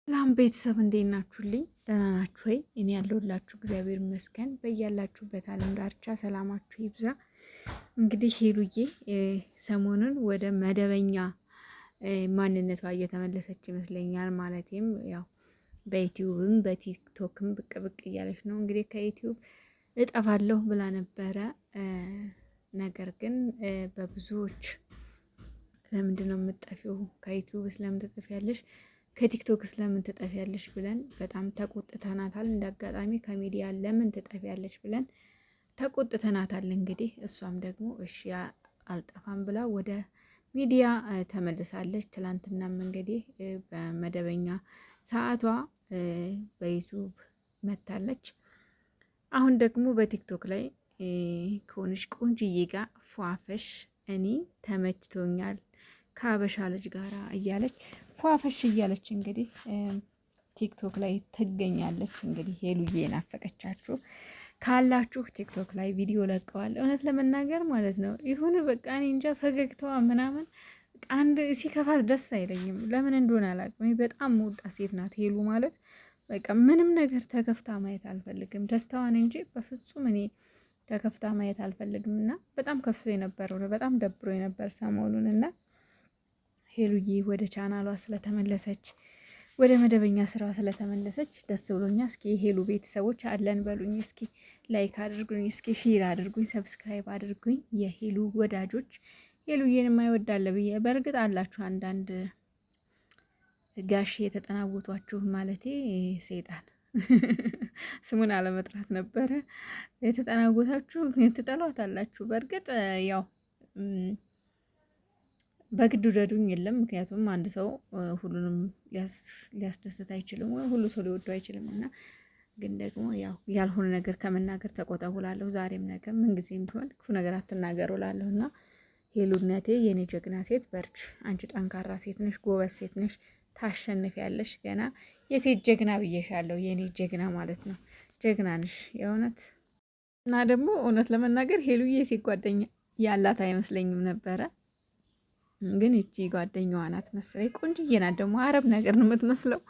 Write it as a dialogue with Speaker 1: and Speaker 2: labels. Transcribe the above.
Speaker 1: ሰላም ቤተሰብ እንዴት ናችሁልኝ? ደህና ናችሁ ወይ? እኔ ያለሁላችሁ እግዚአብሔር ይመስገን። በያላችሁበት ዓለም ዳርቻ ሰላማችሁ ይብዛ። እንግዲህ ሄሉዬ ሰሞኑን ወደ መደበኛ ማንነቷ እየተመለሰች ይመስለኛል። ማለትም ያው በዩቲዩብም በቲክቶክም ብቅ ብቅ እያለች ነው። እንግዲህ ከዩቲዩብ እጠፋለሁ ብላ ነበረ። ነገር ግን በብዙዎች ለምንድን ነው የምትጠፊው? ከዩቲዩብ ስለምን ትጠፊያለሽ? ከቲክቶክ ስለምን ትጠፊያለሽ ብለን በጣም ተቆጥተናታል። እንዳጋጣሚ ከሚዲያ ለምን ትጠፊያለሽ ብለን ተቆጥተናታል። እንግዲህ እሷም ደግሞ እሺ አልጠፋም ብላ ወደ ሚዲያ ተመልሳለች። ትላንትናም እንግዲህ በመደበኛ ሰዓቷ በዩቱብ መታለች። አሁን ደግሞ በቲክቶክ ላይ ከሆነች ቆንጅዬ ጋር ፏፈሽ እኔ ተመችቶኛል ከአበሻ ልጅ ጋራ እያለች ፏፈሽ እያለች እንግዲህ ቲክቶክ ላይ ትገኛለች። እንግዲህ ሄሉዬ ናፈቀቻችሁ ካላችሁ ቲክቶክ ላይ ቪዲዮ ለቀዋል። እውነት ለመናገር ማለት ነው ይሁን በቃ እኔ እንጃ ፈገግታዋ ምናምን አንድ ሲከፋት ደስ አይለኝም። ለምን እንደሆነ አላውቅም። በጣም መውጣት ሴት ናት ሄሉ ማለት በቃ ምንም ነገር ተከፍታ ማየት አልፈልግም፣ ደስታዋን እንጂ በፍጹም እኔ ተከፍታ ማየት አልፈልግም። እና በጣም ከፍቶ የነበረው በጣም ደብሮ የነበር ሰሞኑን እና ሄሉዬ ወደ ቻናሏ ስለተመለሰች ወደ መደበኛ ስራዋ ስለተመለሰች ደስ ብሎኛ። እስኪ የሄሉ ቤተሰቦች አለን በሉኝ፣ እስኪ ላይክ አድርጉኝ፣ እስኪ ሼር አድርጉኝ፣ ሰብስክራይብ አድርጉኝ። የሄሉ ወዳጆች ሄሉዬን የማይወዳለ ብዬ በእርግጥ አላችሁ አንዳንድ ጋሽ የተጠናወቷችሁ ማለቴ ሴጣን ስሙን አለመጥራት ነበረ። የተጠናወታችሁ ትጠሏት አላችሁ። በእርግጥ ያው በግድ ውደዱኝ የለም። ምክንያቱም አንድ ሰው ሁሉንም ሊያስደስት አይችልም፣ ወይ ሁሉ ሰው ሊወደው አይችልም። እና ግን ደግሞ ያው ያልሆነ ነገር ከመናገር ተቆጠቡ እላለሁ። ዛሬም ነገ ምንጊዜም ቢሆን ክፉ ነገር አትናገሩ እላለሁ። እና ሄሉነቴ የኔ ጀግና ሴት በርች፣ አንቺ ጠንካራ ሴት ነሽ፣ ጎበዝ ሴት ነሽ፣ ታሸንፊያለሽ። ገና የሴት ጀግና ብዬሻለሁ። የኔ ጀግና ማለት ነው። ጀግና ነሽ የእውነት። እና ደግሞ እውነት ለመናገር ሄሉዬ የሴት ጓደኛ ያላት አይመስለኝም ነበረ። ግን ይቺ ጓደኛዋ ናት መሰለኝ። ቆንጅዬ ናት ደግሞ አረብ ነገር ነው የምትመስለው።